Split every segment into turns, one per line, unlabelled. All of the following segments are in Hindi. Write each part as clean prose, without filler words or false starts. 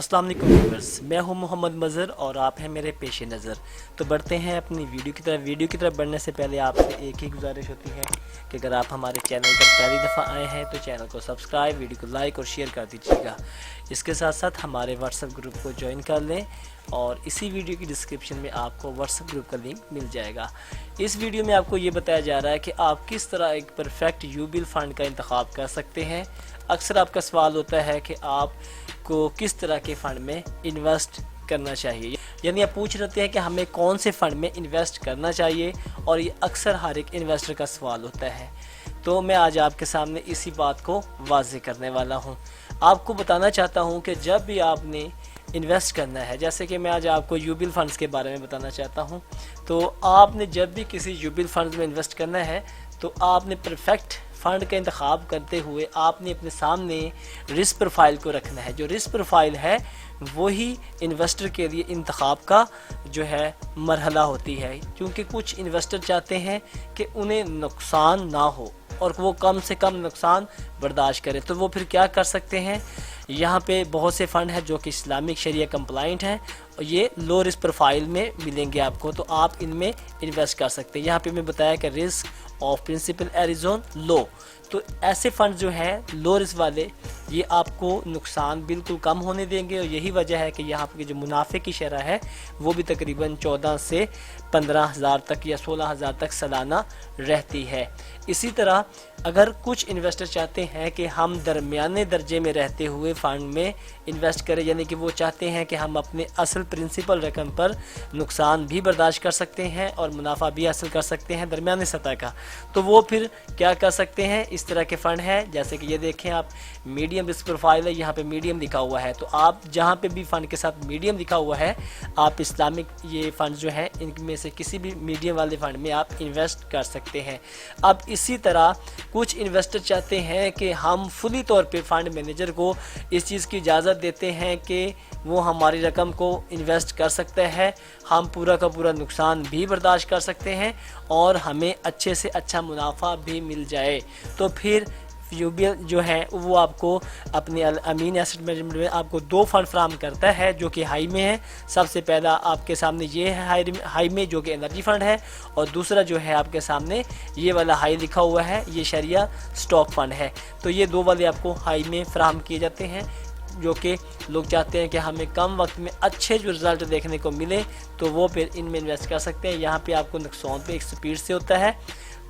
अस्सलाम वालेकुम व्यूअर्स, मैं हूं मोहम्मद मज़हर और आप हैं मेरे पेश नज़र। तो बढ़ते हैं अपनी वीडियो की तरफ बढ़ने से पहले आपसे एक ही गुजारिश होती है कि अगर आप हमारे चैनल पर पहली दफ़ा आए हैं तो चैनल को सब्सक्राइब, वीडियो को लाइक और शेयर कर दीजिएगा। इसके साथ साथ हमारे व्हाट्सएप ग्रुप को ज्वाइन कर लें और इसी वीडियो की डिस्क्रिप्शन में आपको व्हाट्सएप ग्रुप का लिंक मिल जाएगा। इस वीडियो में आपको ये बताया जा रहा है कि आप किस तरह एक परफेक्ट यूबिल फ़ंड का इंतखाब कर सकते हैं। अक्सर आपका सवाल होता है कि आपको किस तरह के फ़ंड में इन्वेस्ट करना चाहिए, यानी आप पूछ रहे हैं कि हमें कौन से फ़ंड में इन्वेस्ट करना चाहिए, और ये अक्सर हर एक इन्वेस्टर का सवाल होता है। तो मैं आज आपके सामने इसी बात को वाज़ेह करने वाला हूँ। आपको बताना चाहता हूँ कि जब भी आपने इन्वेस्ट करना है, जैसे कि मैं आज आपको यूबिल फ़ंड्स के बारे में बताना चाहता हूँ, तो आपने जब भी किसी यूबिल फ़ंड्स में इन्वेस्ट करना है तो आपने परफेक्ट फ़ंड का इंतखाब करते हुए आपने अपने सामने रिस्क प्रोफाइल को रखना है। जो रिस्क प्रोफाइल है वही इन्वेस्टर के लिए इंतखाब का जो है मरहला होती है, क्योंकि कुछ इन्वेस्टर चाहते हैं कि उन्हें नुकसान ना हो और वो कम से कम नुकसान बर्दाश्त करें। तो वो फिर क्या कर सकते हैं, यहाँ पे बहुत से फ़ंड हैं जो कि इस्लामिक शरिया कंप्लाइंट हैं और ये लो रिस्क प्रोफाइल में मिलेंगे आपको, तो आप इनमें इन्वेस्ट कर सकते हैं। यहाँ पे मैं बताया कि रिस्क ऑफ प्रिंसिपल एरिजोन लो, तो ऐसे फ़ंड जो हैं लो रिस्क वाले ये आपको नुकसान बिल्कुल कम होने देंगे, और यही वजह है कि यहाँ पर जो मुनाफे की शरह है वो भी तकरीबन 14 से 15,000 तक या 16,000 तक सालाना रहती है। इसी तरह अगर कुछ इन्वेस्टर चाहते हैं कि हम दरमियाने दर्जे में रहते हुए फ़ंड में इन्वेस्ट करें, यानी कि वो चाहते हैं कि हम अपने असल प्रिंसिपल रकम पर नुकसान भी बर्दाश्त कर सकते हैं और मुनाफा भी हासिल कर सकते हैं दरमियाने सतह का, तो वो फिर क्या कर सकते हैं। इस तरह के फ़ंड हैं जैसे कि ये देखें आप, मीडियम रिस्क प्रोफाइल है, यहाँ पे मीडियम लिखा हुआ है, तो आप जहाँ पे भी फ़ंड के साथ मीडियम लिखा हुआ है आप इस्लामिक ये फ़ंड जो हैं इनमें से किसी भी मीडियम वाले फ़ंड में आप इन्वेस्ट कर सकते हैं। अब इसी तरह कुछ इन्वेस्टर चाहते हैं कि हम फुली तौर पे फ़ंड मैनेजर को इस चीज़ की इजाज़त देते हैं कि वो हमारी रकम को इन्वेस्ट कर सकता है, हम पूरा का पूरा नुकसान भी बर्दाश्त कर सकते हैं और हमें अच्छे से अच्छा मुनाफा भी मिल जाए। तो फिर यूबिल जो है वो आपको अपने अमीन एसेट मैनेजमेंट में आपको दो फ़ंड फ्राहम करता है जो कि हाई में है। सबसे पहला आपके सामने ये है हाई में, जो कि एनर्जी फ़ंड है, और दूसरा जो है आपके सामने ये वाला हाई लिखा हुआ है, ये शरिया स्टॉक फ़ंड है। तो ये दो वाले आपको हाई में फ्राहम किए जाते हैं, जो कि लोग चाहते हैं कि हमें कम वक्त में अच्छे जो रिज़ल्ट देखने को मिले तो वो फिर इनमें इन्वेस्ट कर सकते हैं। यहाँ पे आपको नुकसान पे एक स्पीड से होता है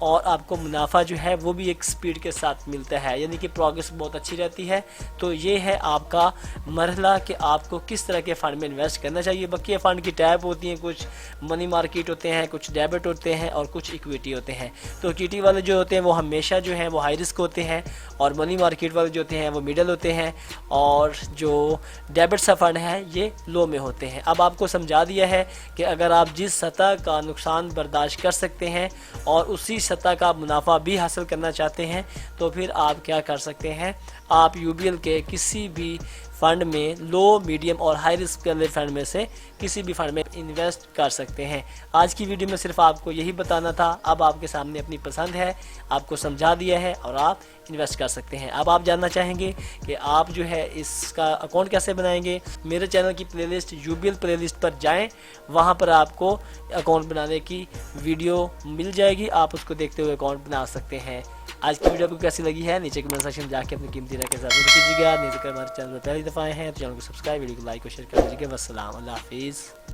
और आपको मुनाफा जो है वो भी एक स्पीड के साथ मिलता है, यानी कि प्रोग्रेस बहुत अच्छी रहती है। तो ये है आपका मरहला कि आपको किस तरह के फ़ंड में इन्वेस्ट करना चाहिए। बाकी फ़ंड की टाइप होती हैं, कुछ मनी मार्केट होते हैं, कुछ डेबिट होते हैं और कुछ इक्विटी होते हैं। तो इक्विटी वाले जो होते हैं वो हमेशा जो है वो हाई रिस्क होते हैं, और मनी मार्केट वाले जो होते हैं वो मिडल होते हैं, और जो डेबिट सा फ़ंड है ये लो में होते हैं। अब आपको समझा दिया है कि अगर आप जिस सतह का नुकसान बर्दाश्त कर सकते हैं और उसी सतह का मुनाफा भी हासिल करना चाहते हैं तो फिर आप क्या कर सकते हैं, आप यूबीएल के किसी भी फ़ंड में लो, मीडियम और हाई रिस्क वाले फ़ंड में से किसी भी फ़ंड में इन्वेस्ट कर सकते हैं। आज की वीडियो में सिर्फ आपको यही बताना था। अब आपके सामने अपनी पसंद है, आपको समझा दिया है और आप इन्वेस्ट कर सकते हैं। अब आप जानना चाहेंगे कि आप जो है इसका अकाउंट कैसे बनाएंगे, मेरे चैनल की प्लेलिस्ट यूबीएल प्लेलिस्ट पर जाएं, वहां पर आपको अकाउंट बनाने की वीडियो मिल जाएगी, आप उसको देखते हुए अकाउंट बना सकते हैं। आज की वीडियो आपको कैसी लगी है नीचे कमेंट सेक्शन में जाके अपनी कीमती राय के साथ कीजिएगा। नीचे हमारे चैनल पर पहली दफ़ा आए हैं तो चैनल को सब्सक्राइब, वीडियो को लाइक और शेयर कर दीजिएगा। वस्सलाम, अल्लाह हाफिज़।